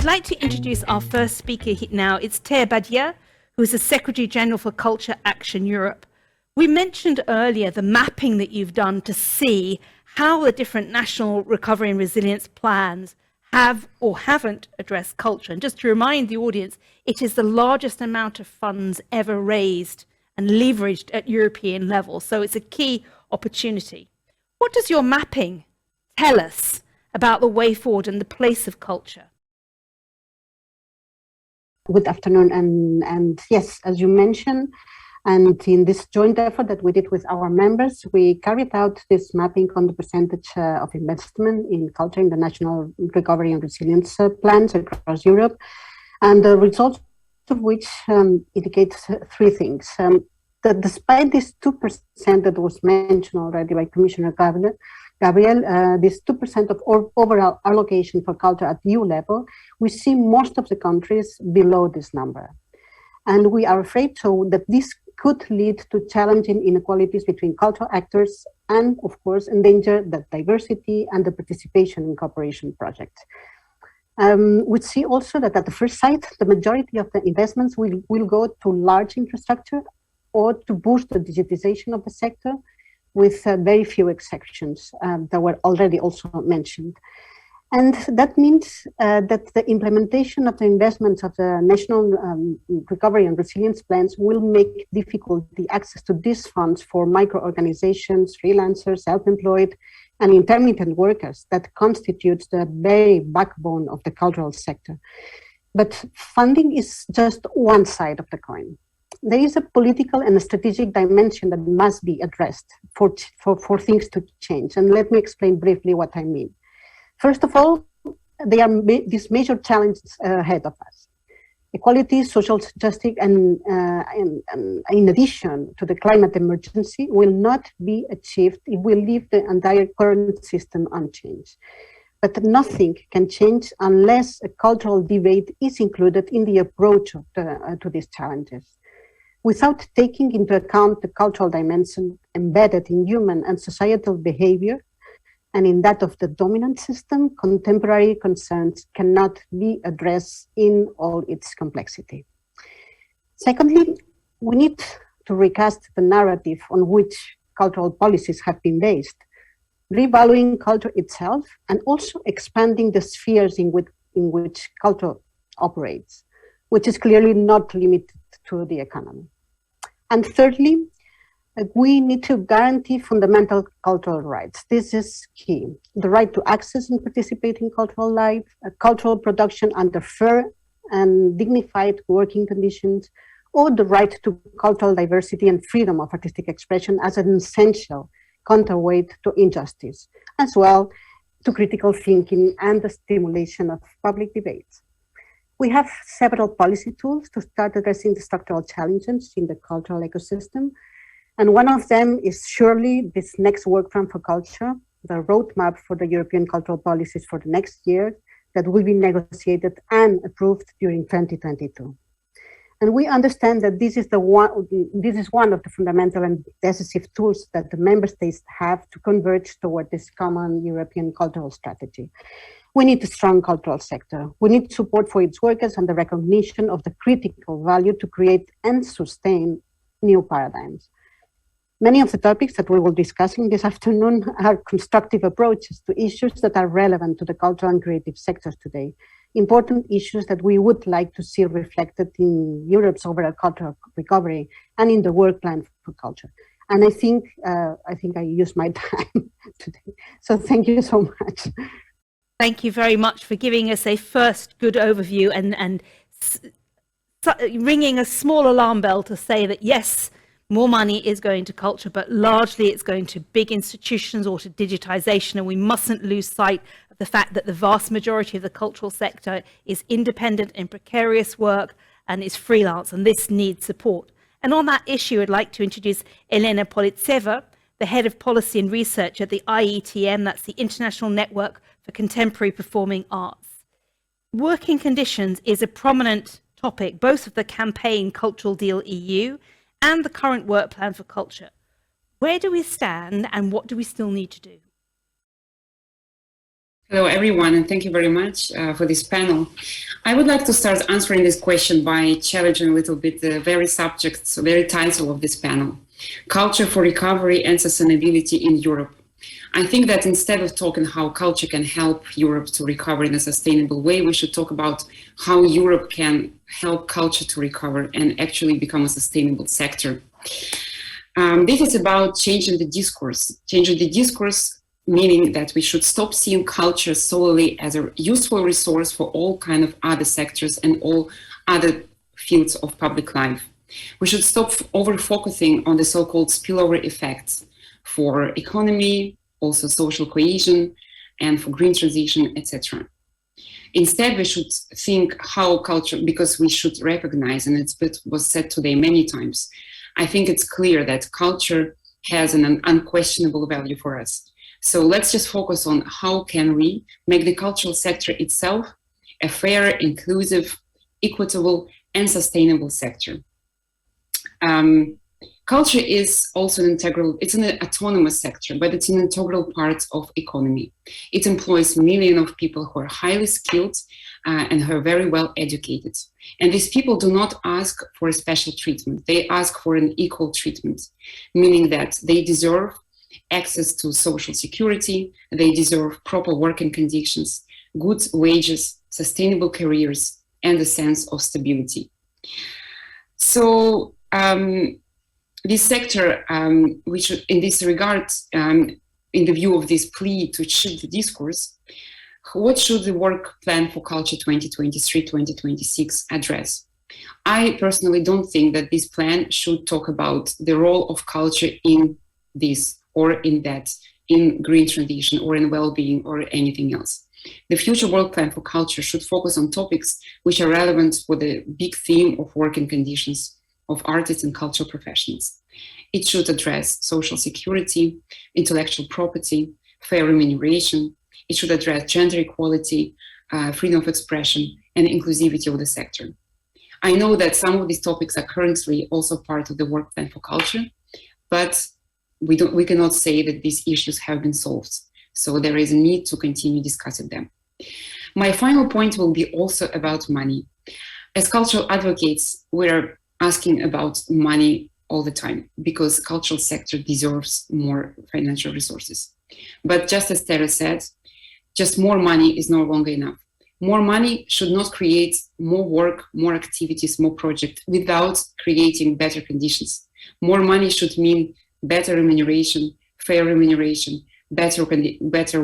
like to introduce our first speaker now. It's Thea Badia, who is the Secretary General for Culture Action Europe. We mentioned earlier the mapping that you've done to see how the different national recovery and resilience plans have or haven't addressed culture. And just to remind the audience, it is the largest amount of funds ever raised and leveraged at European level. So it's a key opportunity. What does your mapping tell us about the way forward and the place of culture? Good afternoon, and yes, as you mentioned, and in this joint effort that we did with our members, we carried out this mapping on the percentage of investment in culture in the national recovery and resilience plans across Europe, and the results of which indicate three things. That despite this 2% that was mentioned already by Commissioner Gabriel, this 2% of overall allocation for culture at EU level, we see most of the countries below this number. And we are afraid that this could lead to challenging inequalities between cultural actors and, of course, endanger the diversity and the participation in cooperation projects. We see also that at the first sight, the majority of the investments will go to large infrastructure or to boost the digitization of the sector, with very few exceptions that were already also mentioned. And that means that the implementation of the investments of the national recovery and resilience plans will make difficult the access to these funds for micro-organizations, freelancers, self-employed, and intermittent workers that constitutes the very backbone of the cultural sector. But funding is just one side of the coin. There is a political and a strategic dimension that must be addressed for things to change. And let me explain briefly what I mean. First of all, there are these major challenges ahead of us. Equality, social justice, and in addition to the climate emergency, will not be achieved if we leave the entire current system unchanged. But nothing can change unless a cultural debate is included in the approach to these challenges. Without taking into account the cultural dimension embedded in human and societal behavior, and in that of the dominant system, contemporary concerns cannot be addressed in all its complexity. Secondly, we need to recast the narrative on which cultural policies have been based, revaluing culture itself and also expanding the spheres in which culture operates, which is clearly not limited to the economy. And thirdly, we need to guarantee fundamental cultural rights. This is key. The right to access and participate in cultural life, cultural production under fair and dignified working conditions, or the right to cultural diversity and freedom of artistic expression as an essential counterweight to injustice, as well to critical thinking and the stimulation of public debates. We have several policy tools to start addressing the structural challenges in the cultural ecosystem. And one of them is surely this next work plan for culture, the roadmap for the European cultural policies for the next year that will be negotiated and approved during 2022. And we understand that this is one of the fundamental and decisive tools that the member states have to converge toward this common European cultural strategy. We need a strong cultural sector. We need support for its workers and the recognition of the critical value to create and sustain new paradigms. Many of the topics that we will be discussing this afternoon are constructive approaches to issues that are relevant to the cultural and creative sectors today, important issues that we would like to see reflected in Europe's overall cultural recovery and in the work plan for culture. And I think I used my time today. So thank you so much. Thank you very much for giving us a first good overview and ringing a small alarm bell to say that yes, more money is going to culture, but largely it's going to big institutions or to digitization, and we mustn't lose sight of the fact that the vast majority of the cultural sector is independent and precarious work and is freelance, and this needs support. And on that issue, I'd like to introduce Elena Politseva, the head of policy and research at the IETM, that's the International Network for Contemporary Performing Arts. Working conditions is a prominent topic, both of the campaign Cultural Deal EU and the current work plan for culture. Where do we stand and what do we still need to do? Hello, everyone, and thank you very much for this panel. I would like to start answering this question by challenging a little bit the very subject, the very title of this panel, Culture for Recovery and Sustainability in Europe. I think that instead of talking how culture can help Europe to recover in a sustainable way, we should talk about how Europe can help culture to recover and actually become a sustainable sector. This is about changing the discourse, meaning that we should stop seeing culture solely as a useful resource for all kind of other sectors and all other fields of public life. We should stop over-focusing on the so-called spillover effects for economy, also social cohesion, and for green transition, etc. Instead, we should think how culture, because we should recognize, and it was said today many times, I think it's clear that culture has an unquestionable value for us. So let's just focus on how can we make the cultural sector itself a fair, inclusive, equitable, and sustainable sector. Culture is also it's an autonomous sector, but it's an integral part of economy. It employs millions of people who are highly skilled and who are very well educated. And these people do not ask for a special treatment. They ask for an equal treatment, meaning that they deserve access to social security, they deserve proper working conditions, good wages, sustainable careers, and a sense of stability. So this sector, which in this regard, in the view of this plea to shift the discourse, what should the work plan for culture 2023-2026 address? I personally don't think that this plan should talk about the role of culture in this or in that, in green transition or in well-being or anything else. The future work plan for culture should focus on topics which are relevant for the big theme of working conditions of artists and cultural professionals. It should address social security, intellectual property, fair remuneration. It should address gender equality, freedom of expression, and inclusivity of the sector. I know that some of these topics are currently also part of the work plan for culture, but we cannot say that these issues have been solved. So there is a need to continue discussing them. My final point will be also about money. As cultural advocates, we're asking about money all the time because cultural sector deserves more financial resources. But just as Tara said, just more money is no longer enough. More money should not create more work, more activities, more projects without creating better conditions. More money should mean better remuneration, fair remuneration, better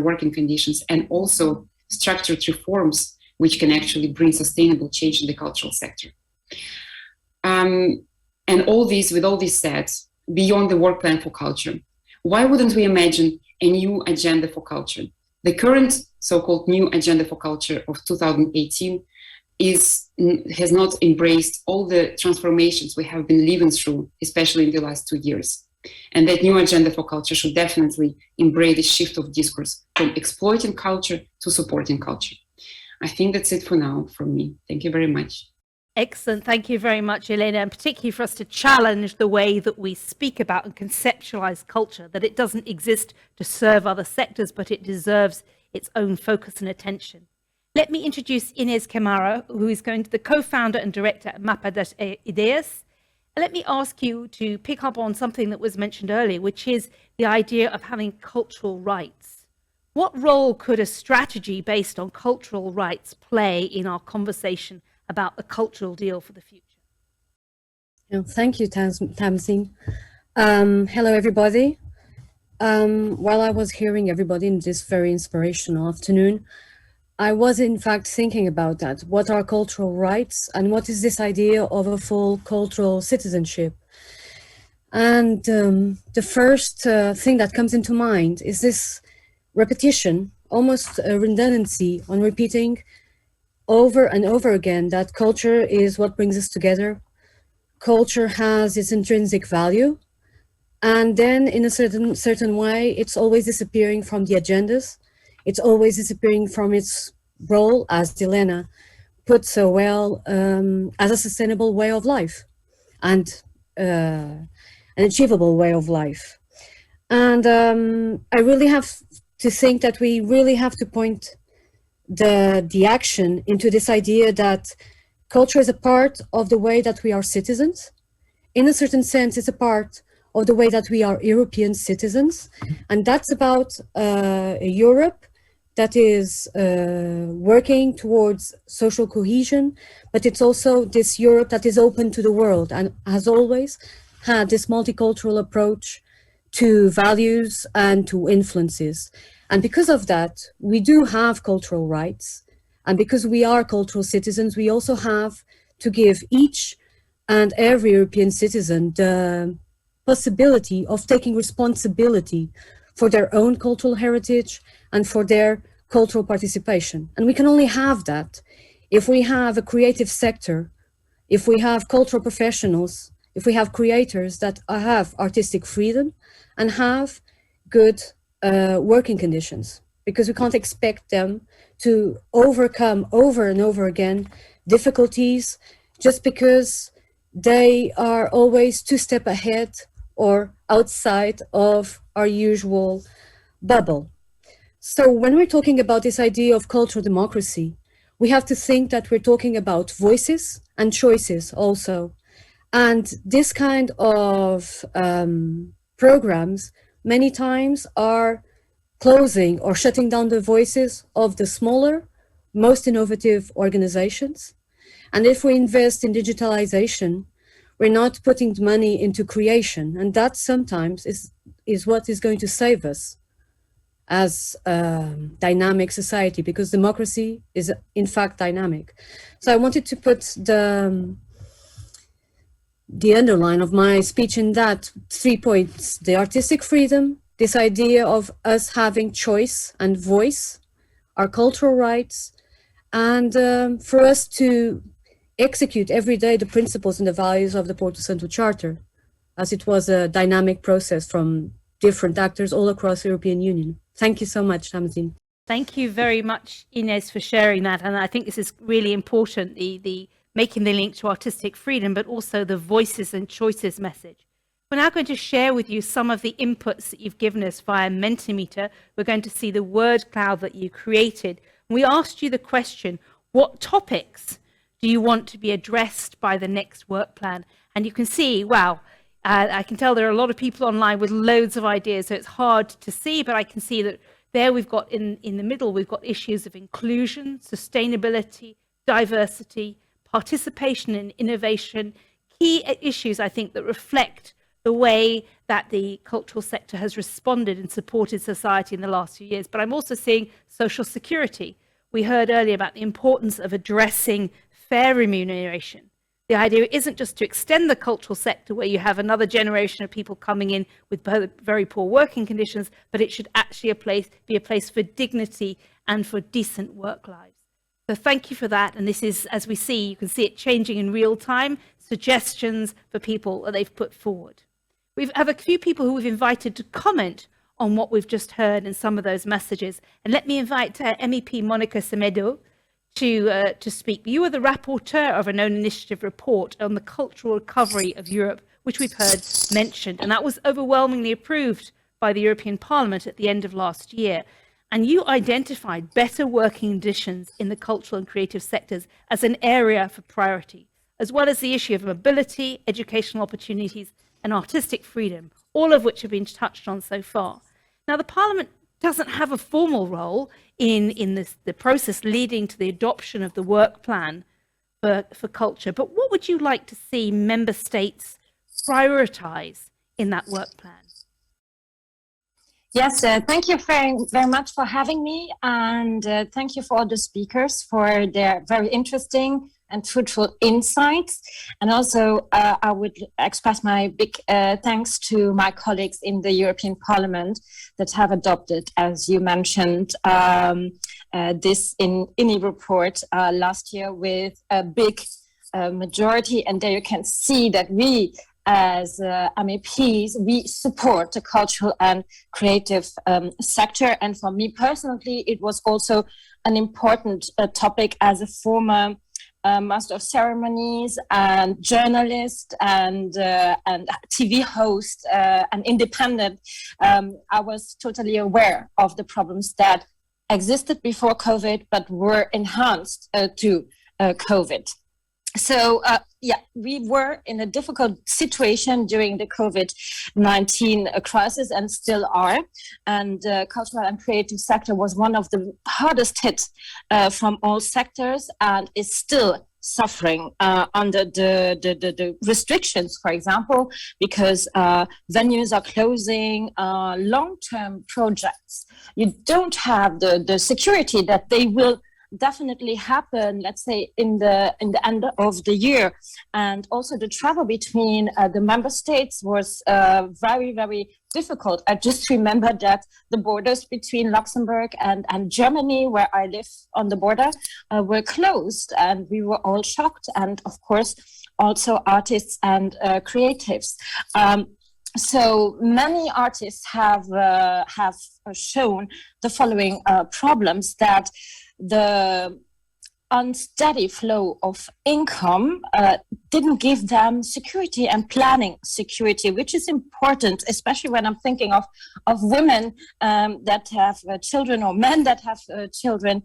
working conditions, and also structured reforms which can actually bring sustainable change in the cultural sector. And with all this said, beyond the work plan for culture, why wouldn't we imagine a new agenda for culture? The current so-called new agenda for culture of 2018 has not embraced all the transformations we have been living through, especially in the last 2 years. And that new agenda for culture should definitely embrace the shift of discourse from exploiting culture to supporting culture. I think that's it for now from me. Thank you very much. Excellent. Thank you very much, Elena, and particularly for us to challenge the way that we speak about and conceptualize culture, that it doesn't exist to serve other sectors, but it deserves its own focus and attention. Let me introduce Inés Camara, who is going to the co-founder and director at Mapa das Ideias. Let me ask you to pick up on something that was mentioned earlier, which is the idea of having cultural rights. What role could a strategy based on cultural rights play in our conversation about the cultural deal for the future? Thank you, Tamsin. Hello, everybody. While I was hearing everybody in this very inspirational afternoon, I was in fact thinking about that. What are cultural rights and what is this idea of a full cultural citizenship? And the first thing that comes into mind is this repetition, almost a redundancy on repeating over and over again that culture is what brings us together. Culture has its intrinsic value. And then in a certain way, it's always disappearing from the agendas. It's always disappearing from its role, as Elena put so well, as a sustainable way of life and an achievable way of life. And I really have to think that we really have to point the action into this idea that culture is a part of the way that we are citizens. In a certain sense, it's a part of the way that we are European citizens. And that's about a Europe that is working towards social cohesion, but it's also this Europe that is open to the world and has always had this multicultural approach to values and to influences. And because of that, we do have cultural rights. And because we are cultural citizens, we also have to give each and every European citizen the possibility of taking responsibility for their own cultural heritage and for their cultural participation. And we can only have that if we have a creative sector, if we have cultural professionals, if we have creators that have artistic freedom and have good working conditions, because we can't expect them to overcome over and over again difficulties just because they are always 2 steps ahead or outside of our usual bubble. So when we're talking about this idea of cultural democracy, we have to think that we're talking about voices and choices also. And this kind of programs many times are closing or shutting down the voices of the smaller, most innovative organizations. And if we invest in digitalization, we're not putting money into creation. And that sometimes is what is going to save us as a dynamic society, because democracy is in fact dynamic. So I wanted to put the underline of my speech in that 3 points: the artistic freedom, this idea of us having choice and voice, our cultural rights, and for us to execute every day the principles and the values of the Untitled Charter, as it was a dynamic process from different actors all across the European Union. Thank you so much, Tamzin. Thank you very much, Ines, for sharing that. And I think this is really important, the making the link to artistic freedom, but also the voices and choices message. We're now going to share with you some of the inputs that you've given us via Mentimeter. We're going to see the word cloud that you created. We asked you the question, what topics do you want to be addressed by the next work plan? And you can see, wow, I can tell there are a lot of people online with loads of ideas, so it's hard to see, but I can see that there we've got in the middle, we've got issues of inclusion, sustainability, diversity, participation and innovation, key issues, I think, that reflect the way that the cultural sector has responded and supported society in the last few years. But I'm also seeing social security. We heard earlier about the importance of addressing fair remuneration. The idea isn't just to extend the cultural sector where you have another generation of people coming in with very poor working conditions, but it should actually be a place for dignity and for decent work lives. So thank you for that. And this is, as we see, you can see it changing in real time, suggestions for people that they've put forward. We have a few people who we've invited to comment on what we've just heard and some of those messages. And let me invite MEP Monica Semedo to speak. You are the rapporteur of an own initiative report on the cultural recovery of Europe, which we've heard mentioned, and that was overwhelmingly approved by the European Parliament at the end of last year. And you identified better working conditions in the cultural and creative sectors as an area for priority, as well as the issue of mobility, educational opportunities, and artistic freedom, all of which have been touched on so far. Now, the Parliament doesn't have a formal role in the process leading to the adoption of the work plan for culture, but what would you like to see member states prioritize in that work plan? Yes, thank you very, very much for having me, and thank you for all the speakers for their very interesting and fruitful insights. And also, I would express my big thanks to my colleagues in the European Parliament that have adopted, as you mentioned, this INI report last year with a big majority. And there you can see that we, as MEPs, we support the cultural and creative sector. And for me personally, it was also an important topic as a former master of ceremonies and journalist and TV host and independent, I was totally aware of the problems that existed before COVID, but were enhanced to COVID. So, we were in a difficult situation during the COVID-19 crisis and still are. And cultural and creative sector was one of the hardest hit from all sectors and is still suffering under the restrictions, for example, because venues are closing, long-term projects. You don't have the security that they will definitely happen, let's say, in the end of the year. And also the travel between the member states was very, very difficult. I just remember that the borders between Luxembourg and Germany, where I live on the border, were closed, and we were all shocked. And of course, also artists and creatives. So many artists have shown the following problems: that the unsteady flow of income didn't give them security and planning security, which is important, especially when I'm thinking of women that have children or men that have children.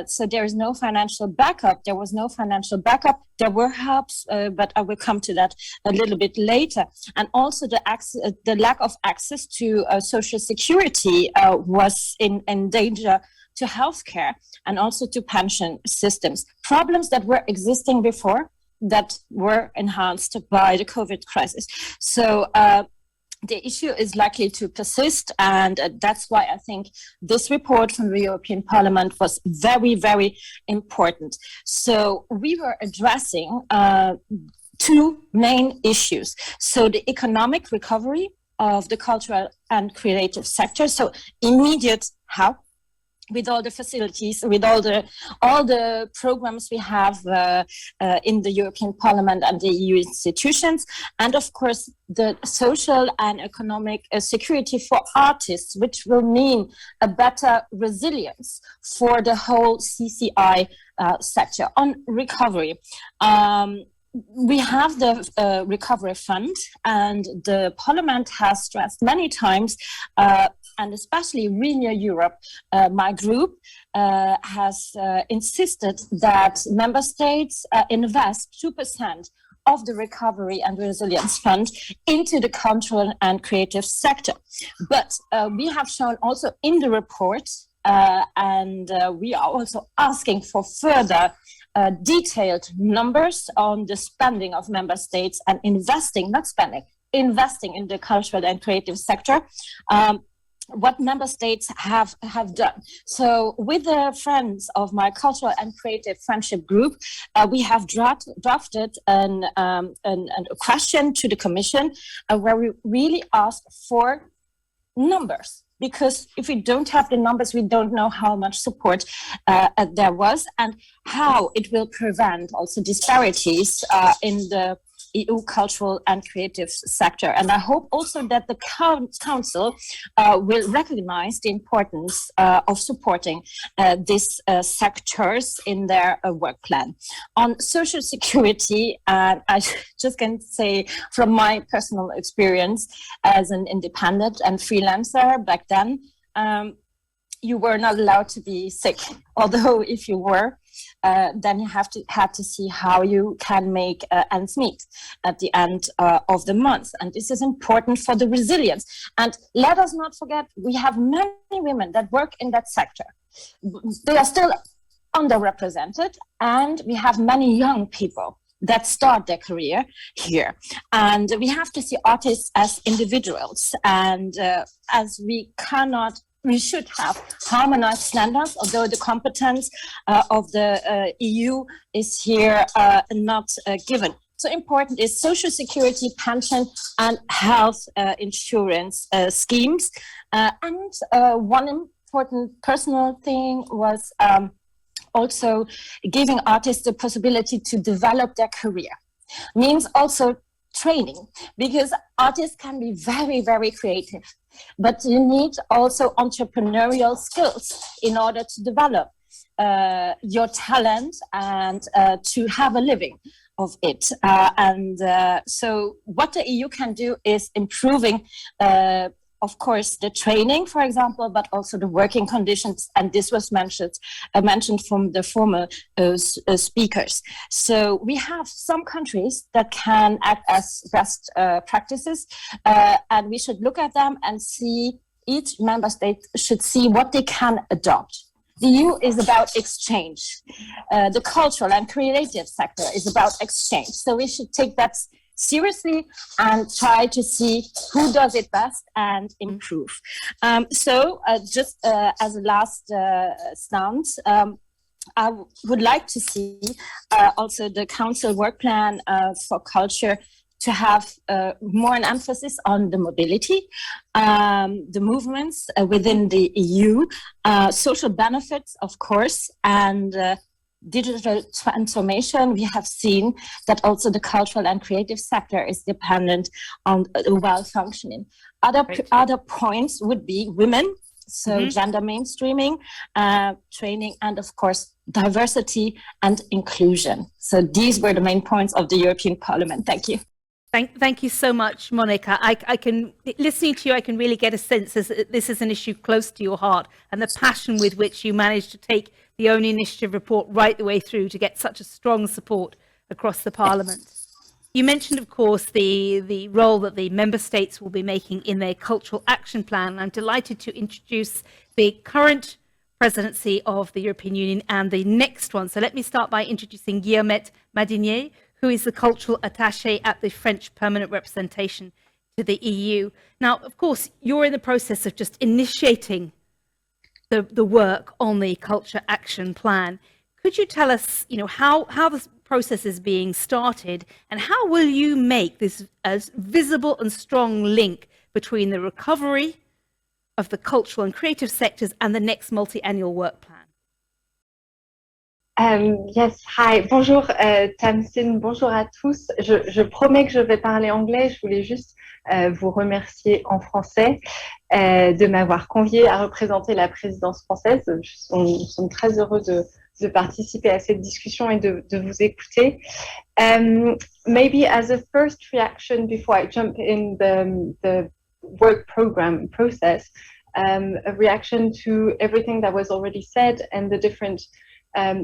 So there is no financial backup. There was no financial backup. There were helps, but I will come to that a little bit later. And also the lack of access to social security was in danger to healthcare and also to pension systems. Problems that were existing before that were enhanced by the COVID crisis. So the issue is likely to persist, and that's why I think this report from the European Parliament was very, very important. So we were addressing two main issues. So the economic recovery of the cultural and creative sector. So immediate help with all the facilities, with all the programs we have in the European Parliament and the EU institutions, and of course the social and economic security for artists, which will mean a better resilience for the whole CCI sector. On recovery, we have the recovery fund, and the Parliament has stressed many times, and especially Renew Europe, my group, has insisted that member states invest 2% of the Recovery and Resilience Fund into the cultural and creative sector. But we have shown also in the report, and we are also asking for further detailed numbers on the spending of member states and investing, not spending, investing in the cultural and creative sector. What member states have done. So with the friends of my cultural and creative friendship group, we have drafted a question to the Commission where we really ask for numbers. Because if we don't have the numbers, we don't know how much support there was and how it will prevent also disparities in the EU cultural and creative sector. And I hope also that the Council will recognize the importance of supporting these sectors in their work plan. On social security, I just can say from my personal experience as an independent and freelancer back then, you were not allowed to be sick. Although if you were, then you had to see how you can make ends meet at the end of the month. And this is important for the resilience. And let us not forget, we have many women that work in that sector. They are still underrepresented, and we have many young people that start their career here. And we have to see artists as individuals, and as we should have harmonized standards, although the competence of the EU is here not given. So important is social security, pension, and health insurance schemes. And one important personal thing was also giving artists the possibility to develop their career. Means also training, because artists can be very, very creative. But you need also entrepreneurial skills in order to develop. your talent and to have a living of it. So what the EU can do is improving, of course, the training, for example, but also the working conditions. And this was mentioned from the former speakers. So we have some countries that can act as best practices, and we should look at them and see, each member state should see what they can adopt. The EU is about exchange. The cultural and creative sector is about exchange. So we should take that seriously and try to see who does it best and improve. Just as a last stance, I would like to see also the Council work plan for culture to have more an emphasis on the mobility, the movements within the EU, social benefits, of course, and digital transformation. We have seen that also the cultural and creative sector is dependent on well-functioning. Other points would be women, so gender mainstreaming, training, and of course, diversity and inclusion. So these were the main points of the European Parliament. Thank you. Thank you so much, Monica. I can, listening to you, I can really get a sense that this is an issue close to your heart, and the passion with which you managed to take the own initiative report right the way through to get such a strong support across the Parliament. You mentioned, of course, the role that the member states will be making in their cultural action plan. I'm delighted to introduce the current presidency of the European Union and the next one. So let me start by introducing Guillemette Madinier, who is the cultural attaché at the French permanent representation to the EU. Now, of course, you're in the process of just initiating the work on the culture action plan. Could you tell us, how this process is being started, and how will you make this as visible and strong link between the recovery of the cultural and creative sectors and the next multi-annual work plan? Yes, hi, bonjour Tamsin, bonjour à tous. Je promets que je vais parler anglais. Je voulais juste vous remercier en français de m'avoir conviée à représenter la présidence française. Nous sommes très heureux de participer à cette discussion et de vous écouter. Maybe as a first reaction before I jump in the work program process, a reaction to everything that was already said and the different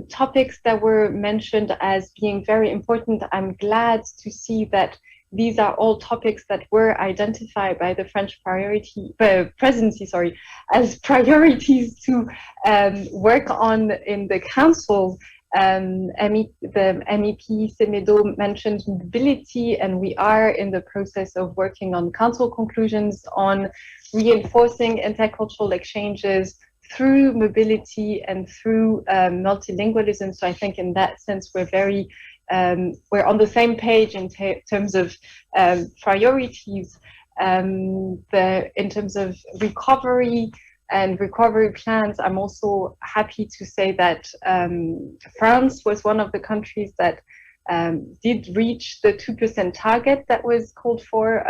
topics that were mentioned as being very important. I'm glad to see that these are all topics that were identified by the French presidency, as priorities to work on in the Council. The MEP Semedo mentioned mobility, and we are in the process of working on Council conclusions on reinforcing intercultural exchanges through mobility and through multilingualism. So I think in that sense, we're on the same page in terms of priorities. In terms of recovery and recovery plans, I'm also happy to say that France was one of the countries that did reach the 2% target that was called for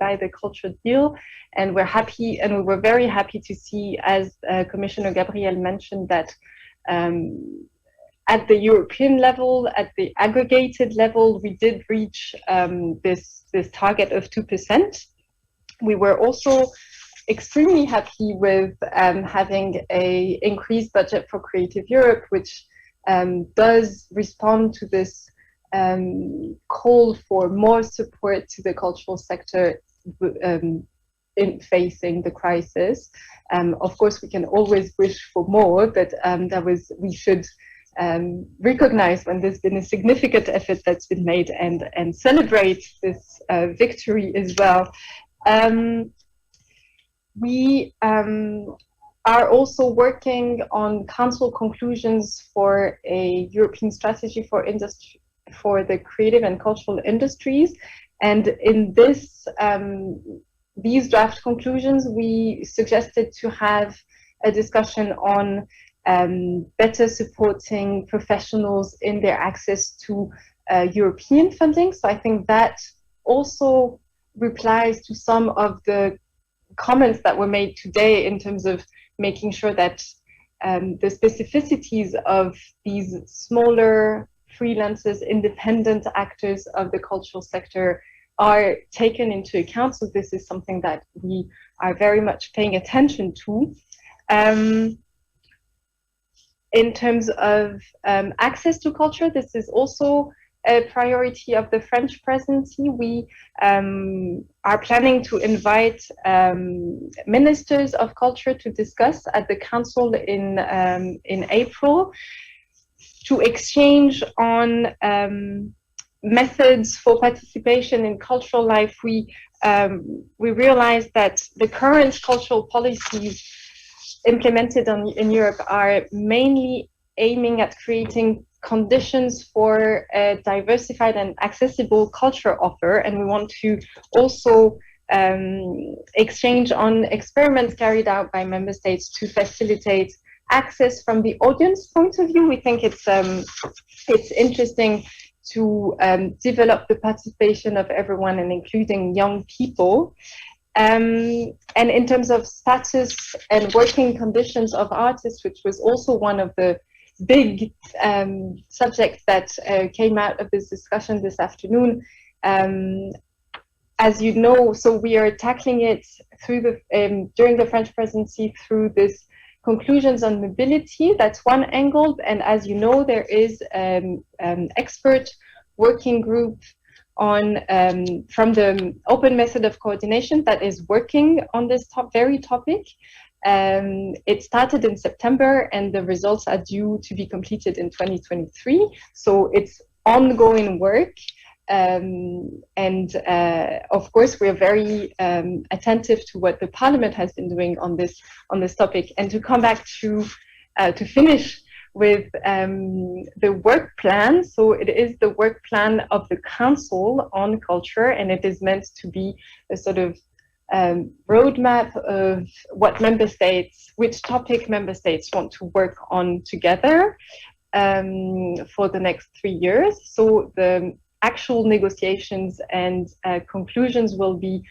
by the culture deal. And we're happy, and we were very happy to see, as Commissioner Gabriel mentioned, that at the European level, at the aggregated level, we did reach this target of 2%. We were also extremely happy with having an increased budget for Creative Europe, which does respond to this call for more support to the cultural sector in facing the crisis. Of course, we can always wish for more, but we should recognize when there's been a significant effort that's been made and celebrate this victory as well. We are also working on Council conclusions for a European strategy for the creative and cultural industries. And in these draft conclusions, we suggested to have a discussion on better supporting professionals in their access to European funding. So I think that also replies to some of the comments that were made today in terms of making sure that the specificities of these smaller freelancers, independent actors of the cultural sector are taken into account. So this is something that we are very much paying attention to. In terms of access to culture, this is also a priority of the French presidency. We are planning to invite ministers of culture to discuss at the council in April, to exchange on methods for participation in cultural life. We realize that the current cultural policies implemented in Europe are mainly aiming at creating conditions for a diversified and accessible culture offer, and we want to also exchange on experiments carried out by member states to facilitate access from the audience point of view. We think it's interesting to develop the participation of everyone and including young people. And in terms of status and working conditions of artists, which was also one of the big subjects that came out of this discussion this afternoon, as you know, so we are tackling it through the during the French presidency through this conclusions on mobility. That's one angle, and as you know, there is an expert working group on from the open method of coordination that is working on this very topic. It started in September and the results are due to be completed in 2023. So it's ongoing work. Of course, we're very attentive to what the Parliament has been doing on this topic. And to come back to finish with the work plan. So it is the work plan of the Council on Culture, and it is meant to be a sort of roadmap of what member states, which topic member states want to work on together for the next 3 years. So the actual negotiations and conclusions will be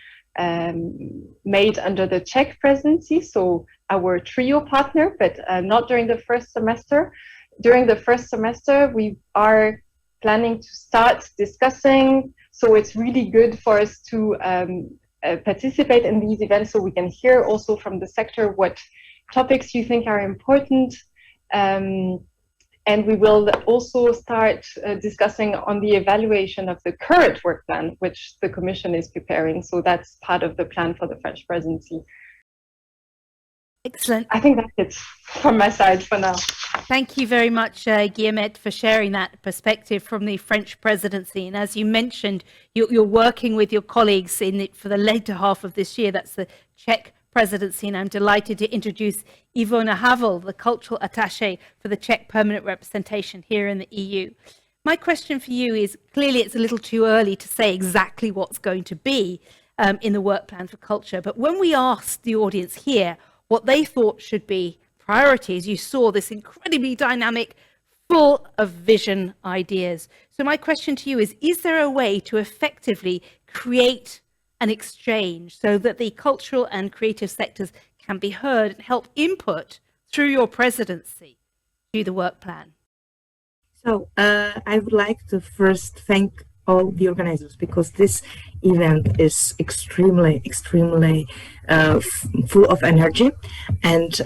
made under the Czech presidency, so our trio partner, but not during the first semester. During the first semester, we are planning to start discussing, so it's really good for us to participate in these events so we can hear also from the sector what topics you think are important. And we will also start discussing on the evaluation of the current work plan, which the Commission is preparing. So that's part of the plan for the French presidency. Excellent. I think that's it from my side for now. Thank you very much, Guillemette, for sharing that perspective from the French presidency. And as you mentioned, you're working with your colleagues in it for the later half of this year. That's the Czech presidency, and I'm delighted to introduce Ivona Havel, the cultural attaché for the Czech permanent representation here in the EU. My question for you is, clearly it's a little too early to say exactly what's going to be in the work plan for culture, but when we asked the audience here what they thought should be priorities, you saw this incredibly dynamic, full of vision ideas. So my question to you is there a way to effectively create an exchange so that the cultural and creative sectors can be heard and help input through your presidency to the work plan? So I would like to first thank all the organizers, because this event is extremely full of energy. And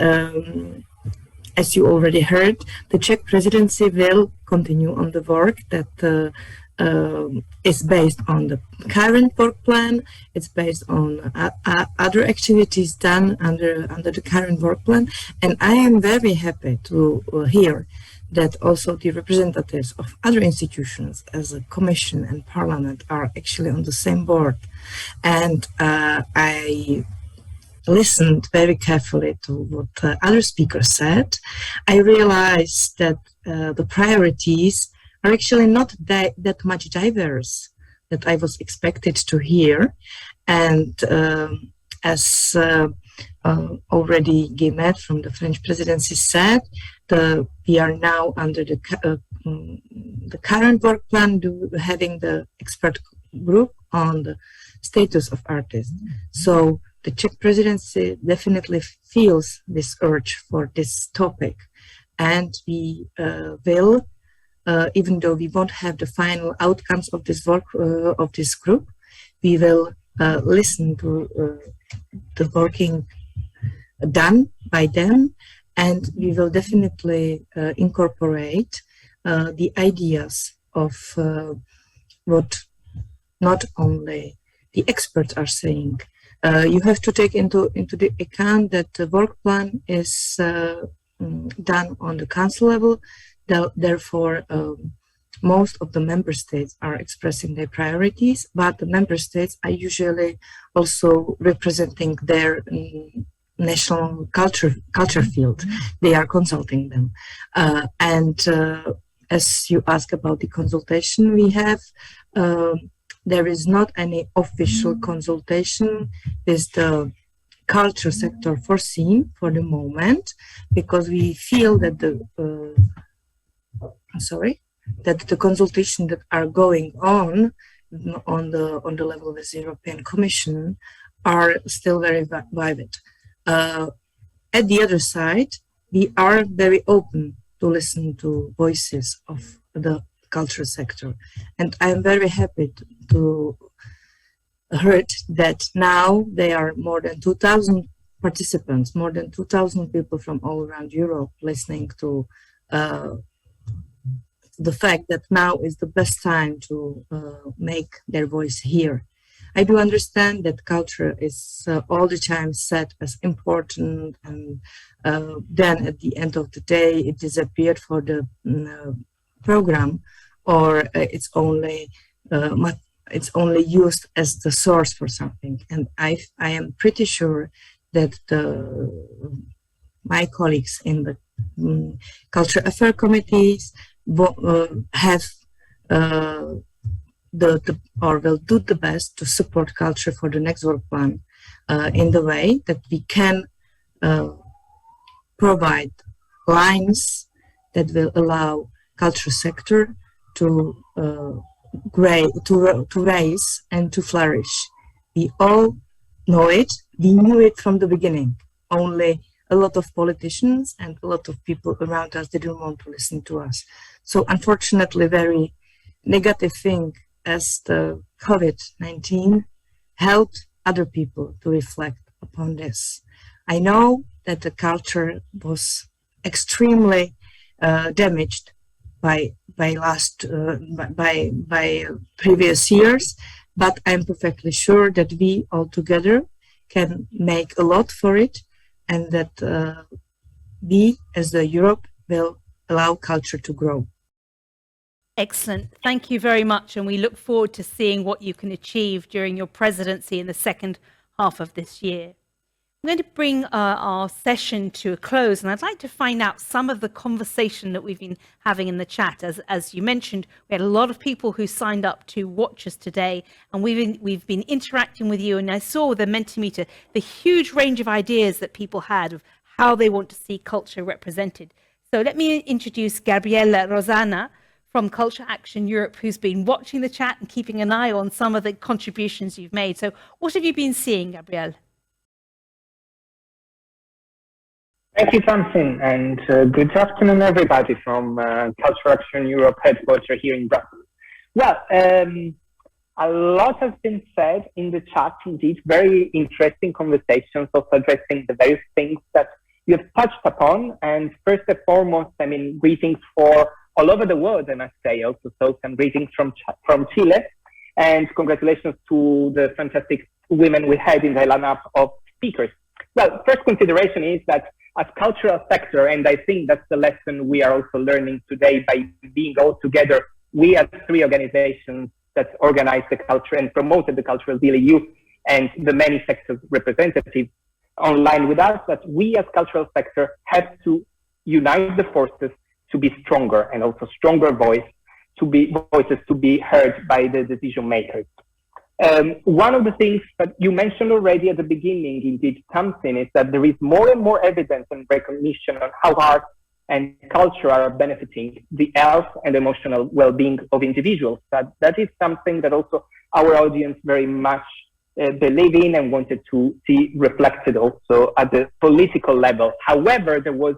as you already heard, the Czech presidency will continue on the work that is based on the current work plan. It's based on other activities done under the current work plan. And I am very happy to hear that also the representatives of other institutions as a Commission and Parliament are actually on the same board. And I listened very carefully to what other speakers said. I realized that the priorities are actually not that much diverse that I was expected to hear. And as already Guillemette from the French presidency said, we are now under the current work plan, having the expert group on the status of artists. So the Czech presidency definitely feels this urge for this topic, and we will, even though we won't have the final outcomes of this work of this group, we will listen to the working done by them, and we will definitely incorporate the ideas of what not only the experts are saying. You have to take into the account that the work plan is done on the council level. Therefore, most of the member states are expressing their priorities, but the member states are usually also representing their national culture field. They are consulting them. As you ask about the consultation we have, there is not any official consultation with the culture sector foreseen for the moment, because we feel that the consultations that are going on the level of the European Commission are still very vivid. At the other side, we are very open to listen to voices of the culture sector, and I am very happy to heard that now there are more than 2,000 participants, more than 2,000 people from all around Europe listening to the fact that now is the best time to make their voice hear. I do understand that culture is all the time set as important, and then at the end of the day it disappeared for the program, or it's only used as the source for something. And I am pretty sure that my colleagues in the culture affairs committees have or will do the best to support culture for the next work plan in the way that we can provide lines that will allow culture sector to raise and to flourish. We all know it. We knew it from the beginning. Only a lot of politicians and a lot of people around us didn't want to listen to us. So unfortunately, very negative thing as the COVID-19 helped other people to reflect upon this. I know that the culture was extremely damaged by previous years, but I'm perfectly sure that we all together can make a lot for it, and that we as the Europe will allow culture to grow. Excellent. Thank you very much. And we look forward to seeing what you can achieve during your presidency in the second half of this year. I'm going to bring our session to a close, and I'd like to find out some of the conversation that we've been having in the chat. As you mentioned, we had a lot of people who signed up to watch us today, and we've been interacting with you. And I saw with the Mentimeter the huge range of ideas that people had of how they want to see culture represented. So let me introduce Gabriella Rosana from Culture Action Europe, who's been watching the chat and keeping an eye on some of the contributions you've made. So what have you been seeing, Gabrielle? Thank you, Tamsin, and good afternoon, everybody from Culture Action Europe headquarters here in Brussels. Well, a lot has been said in the chat, indeed, very interesting conversations of addressing the various things that you have touched upon. And first and foremost, I mean, greetings for all over the world, I must say, also. So some greetings from Chile, and congratulations to the fantastic women we had in the lineup of speakers. Well, first consideration is that as cultural sector, and I think that's the lesson we are also learning today by being all together, we as three organizations that organize the culture and promoted the cultural daily youth and the many sectors representatives online with us, that we as cultural sector have to unite the forces to be stronger, and also stronger voices to be heard by the decision makers. One of the things that you mentioned already at the beginning, indeed, Tamsin, is that there is more and more evidence and recognition on how art and culture are benefiting the health and emotional well-being of individuals. That is something that also our audience very much believe in and wanted to see reflected also at the political level. However, there was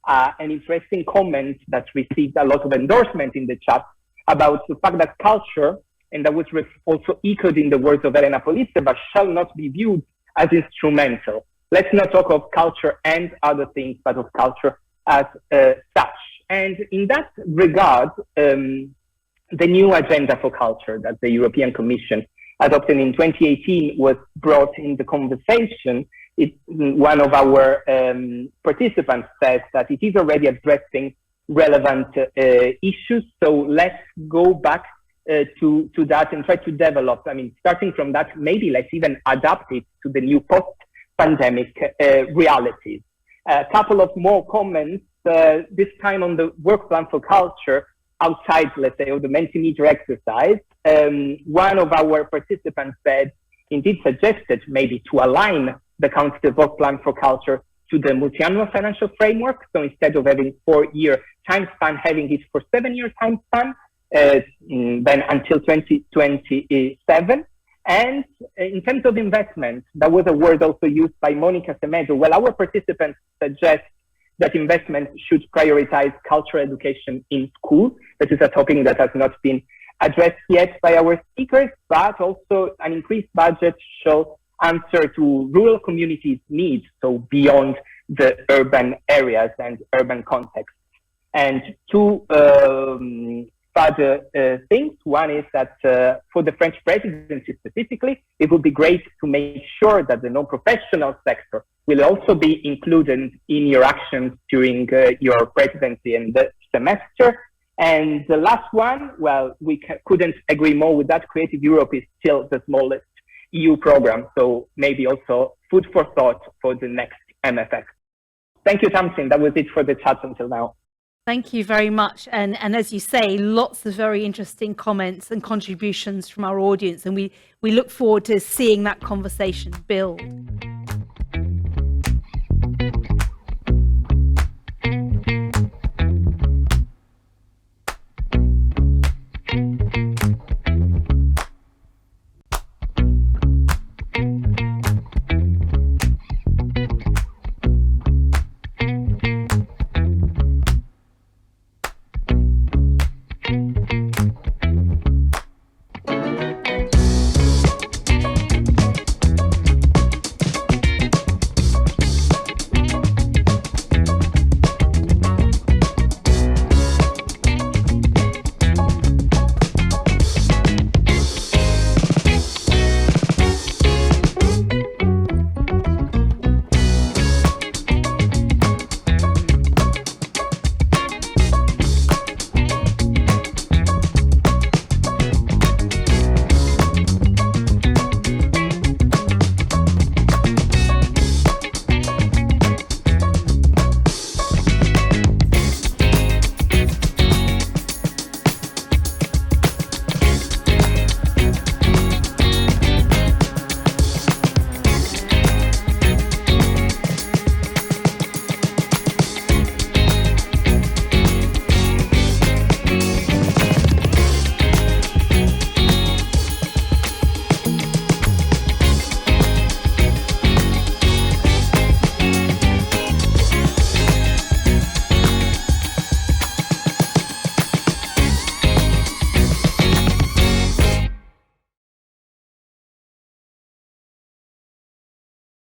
an interesting comment that received a lot of endorsement in the chat about the fact that culture, and that was also echoed in the words of Elena Politseva, shall not be viewed as instrumental. Let's not talk of culture and other things, but of culture as such. And in that regard, the new agenda for culture that the European Commission adopted in 2018 was brought in the conversation. One of our participants said that it is already addressing relevant issues. So let's go back to that and try to develop. I mean, starting from that, maybe let's even adapt it to the new post-pandemic realities. A couple of more comments, this time on the work plan for culture outside, let's say, of the Mentimeter exercise. One of our participants said, indeed suggested maybe to align the Council work plan for culture to the multi-annual financial framework. So instead of having 4-year time span, having it for 7-year time span, then until 2027. And in terms of investment, that was a word also used by Monica Semedo. Well, our participants suggest that investment should prioritize cultural education in school. This is a topic that has not been addressed yet by our speakers, but also an increased budget shall answer to rural communities' needs, so beyond the urban areas and urban contexts. And two further things. One is that for the French presidency specifically, it would be great to make sure that the non-professional sector will also be included in your actions during your presidency and the semester. And the last one, well, we couldn't agree more with that. Creative Europe is still the smallest EU program, so maybe also food for thought for the next MFF. Thank you, Tamsin. That was it for the chat until now. Thank you very much. And as you say, lots of very interesting comments and contributions from our audience. And we look forward to seeing that conversation build.